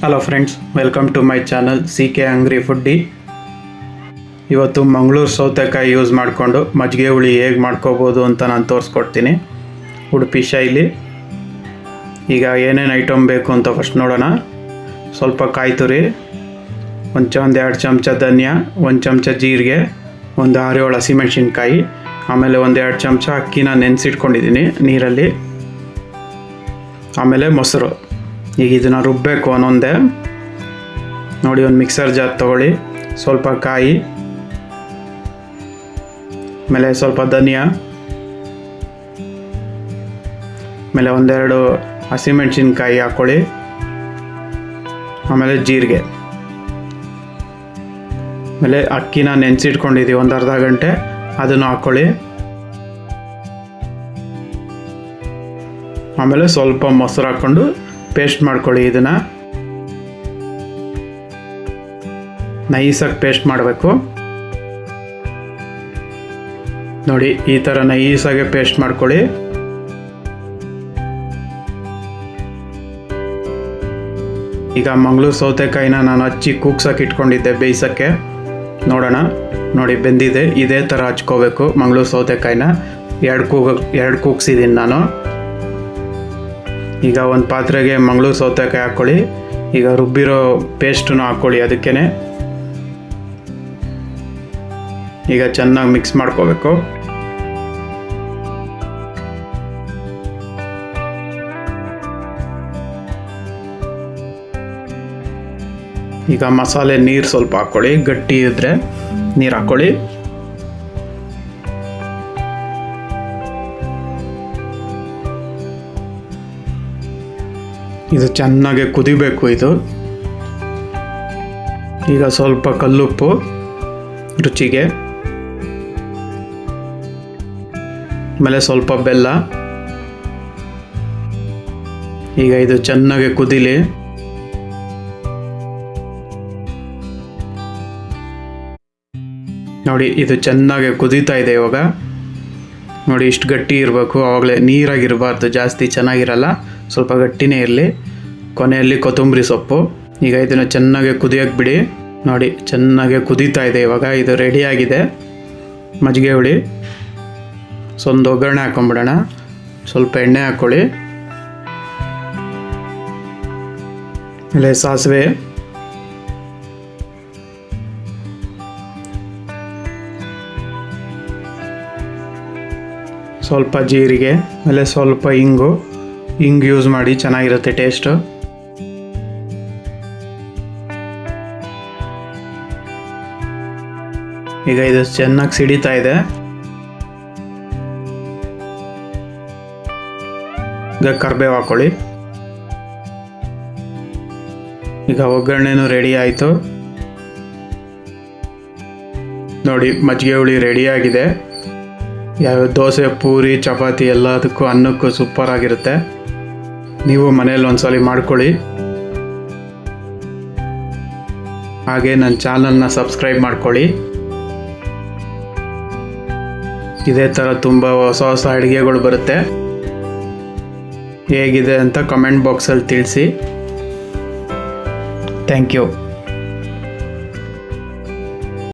Hello friends, welcome to my channel CK angry foodie. ಇವತ್ತು ಮಂಗಳೂರು ಸೌತೆಕಾಯಿ use ಮಾಡಿಕೊಂಡು ಮಜ್ಜಿಗೆ ಹುಳಿ ಹೇಗೆ ಮಾಡ್ಕೋಬೋದು ಅಂತ ನಾನು ತೋರಿಸ್ಕೊಡ್ತೀನಿ ಉಡುಪಿ ಶೈಲಿ. ಈಗ ಏನೇನು ಐಟಮ್ ಬೇಕು ಅಂತ ಫಸ್ಟ್ ನೋಡೋಣ. ಸ್ವಲ್ಪ ಕಾಯಿ ತುರಿ, ಒಂದು 2 ಚಮಚ ಧನಿಯಾ, 1 ಚಮಚ ಜೀರಿಗೆ, ಒಂದು 6-7 ಹಸಿಮೆಣಸಿನ್ಕಾಯಿ, ಆಮೇಲೆ 1-2 ಚಮಚ ಅಕ್ಕಿನ ನೆನೆಸಿಟ್ಕೊಂಡಿದ್ದೀನಿ ನೀರಲ್ಲಿ, ಆಮೇಲೆ ಮೊಸರು. ಈಗ ಇದನ್ನು ರುಬ್ಬಬೇಕು ಒಂದೊಂದೇ. ನೋಡಿ, ಒಂದು ಮಿಕ್ಸರ್ ಜಾರ್ ತೊಗೊಳ್ಳಿ. ಸ್ವಲ್ಪ ಕಾಯಿ, ಆಮೇಲೆ ಸ್ವಲ್ಪ ಧನಿಯಾ, ಆಮೇಲೆ 1-2 ಹಸಿಮೆಣಸಿನ್ಕಾಯಿ ಹಾಕ್ಕೊಳ್ಳಿ, ಆಮೇಲೆ ಜೀರಿಗೆ, ಆಮೇಲೆ ಅಕ್ಕಿನ ನೆನೆಸಿಟ್ಕೊಂಡಿದ್ದೀವಿ ಒಂದು ಅರ್ಧ ಗಂಟೆ, ಅದನ್ನು ಹಾಕ್ಕೊಳ್ಳಿ. ಆಮೇಲೆ ಸ್ವಲ್ಪ ಮೊಸರು ಹಾಕ್ಕೊಂಡು ಪೇಸ್ಟ್ ಮಾಡ್ಕೊಳ್ಳಿ. ಇದನ್ನು ನೈಸಾಗಿ ಪೇಸ್ಟ್ ಮಾಡಬೇಕು. ನೋಡಿ, ಈ ಥರ ನೈಸಾಗೆ ಪೇಸ್ಟ್ ಮಾಡ್ಕೊಳ್ಳಿ. ಈಗ ಮಂಗಳೂರು ಸೌತೆಕಾಯಿನ ನಾನು ಹಚ್ಚಿ ಕೂಗ್ಸಕ್ಕೆ ಇಟ್ಕೊಂಡಿದ್ದೆ ಬೇಯಿಸೋಕ್ಕೆ. ನೋಡೋಣ. ನೋಡಿ, ಬೆಂದಿದೆ. ಇದೇ ಥರ ಹಚ್ಕೋಬೇಕು ಮಂಗಳೂರು ಸೌತೆಕಾಯಿನ. 2 ಕೂಗ್ಸಿದ್ದೀನಿ ನಾನು. ಈಗ ಒಂದು ಪಾತ್ರೆಗೆ ಮಂಗಳೂರು ಸೌತೆಕಾಯಿ ಹಾಕ್ಕೊಳ್ಳಿ. ಈಗ ರುಬ್ಬಿರೋ ಪೇಸ್ಟನ್ನು ಹಾಕ್ಕೊಳ್ಳಿ ಅದಕ್ಕೇ. ಈಗ ಚೆನ್ನಾಗಿ ಮಿಕ್ಸ್ ಮಾಡ್ಕೋಬೇಕು. ಈಗ ಮಸಾಲೆ ನೀರು ಸ್ವಲ್ಪ ಹಾಕ್ಕೊಳ್ಳಿ. ಗಟ್ಟಿ ಇದ್ದರೆ ನೀರು ಹಾಕ್ಕೊಳ್ಳಿ. ಇದು ಚೆನ್ನಾಗಿ ಕುದಿಬೇಕು ಇದು. ಈಗ ಸ್ವಲ್ಪ ಕಲ್ಲುಪ್ಪು ರುಚಿಗೆ, ಆಮೇಲೆ ಸ್ವಲ್ಪ ಬೆಲ್ಲ. ಈಗ ಇದು ಚೆನ್ನಾಗಿ ಕುದಿಲಿ. ನೋಡಿ, ಇದು ಚೆನ್ನಾಗಿ ಕುದೀತಾ ಇದೆ ಇವಾಗ. ನೋಡಿ, ಇಷ್ಟು ಗಟ್ಟಿ ಇರಬೇಕು. ಆವಾಗಲೇ ನೀರಾಗಿರಬಾರ್ದು, ಜಾಸ್ತಿ ಚೆನ್ನಾಗಿರಲ್ಲ. ಸ್ವಲ್ಪ ಗಟ್ಟಿನೇ ಇರಲಿ. ಕೊನೆಯಲ್ಲಿ ಕೊತ್ತಂಬರಿ ಸೊಪ್ಪು. ಈಗ ಇದನ್ನು ಚೆನ್ನಾಗಿ ಕುದಿಯೋಕ್ಕೆ ಬಿಡಿ. ನೋಡಿ, ಚೆನ್ನಾಗಿ ಕುದೀತಾ ಇದೆ ಇವಾಗ. ಇದು ರೆಡಿಯಾಗಿದೆ ಮಜ್ಜಿಗೆ ಹುಳಿ. ಒಂದು ಒಗ್ಗರಣೆ ಹಾಕೊಂಬಿಡೋಣ. ಸ್ವಲ್ಪ ಎಣ್ಣೆ ಹಾಕ್ಕೊಳ್ಳಿ, ಆಮೇಲೆ ಸಾಸಿವೆ, ಸ್ವಲ್ಪ ಜೀರಿಗೆ, ಆಮೇಲೆ ಸ್ವಲ್ಪ ಹಿಂಗು ಯೂಸ್ ಮಾಡಿ, ಚೆನ್ನಾಗಿರುತ್ತೆ ಟೇಸ್ಟು. ಈಗ ಇದು ಚೆನ್ನಾಗಿ ಸಿಡಿತಾ ಇದೆ. ಈಗ ಕರಿಬೇವು ಹಾಕ್ಕೊಳ್ಳಿ. ಈಗ ಒಗ್ಗರಣೆನೂ ರೆಡಿ ಆಯಿತು. ನೋಡಿ, ಮಜ್ಜಿಗೆ ಹುಳಿ ರೆಡಿಯಾಗಿದೆ. ಯಾವ ದೋಸೆ, ಪೂರಿ, ಚಪಾತಿ ಎಲ್ಲದಕ್ಕೂ ಅನ್ನಕ್ಕೂ ಸೂಪರ್ ಆಗಿರುತ್ತೆ. ನೀವು ಮನೇಲಿ ಒಂದ್ಸಲ ಮಾಡ್ಕೊಳ್ಳಿ. ಹಾಗೆ ನನ್ನ ಚಾನಲ್ನ ಸಬ್ಸ್ಕ್ರೈಬ್ ಮಾಡ್ಕೊಳ್ಳಿ. ಇದೇ ಥರ ತುಂಬ ಹೊಸ ಅಡುಗೆಗಳು ಬರುತ್ತೆ. ಹೇಗಿದೆ ಅಂತ ಕಮೆಂಟ್ ಬಾಕ್ಸಲ್ಲಿ ತಿಳಿಸಿ. Thank you.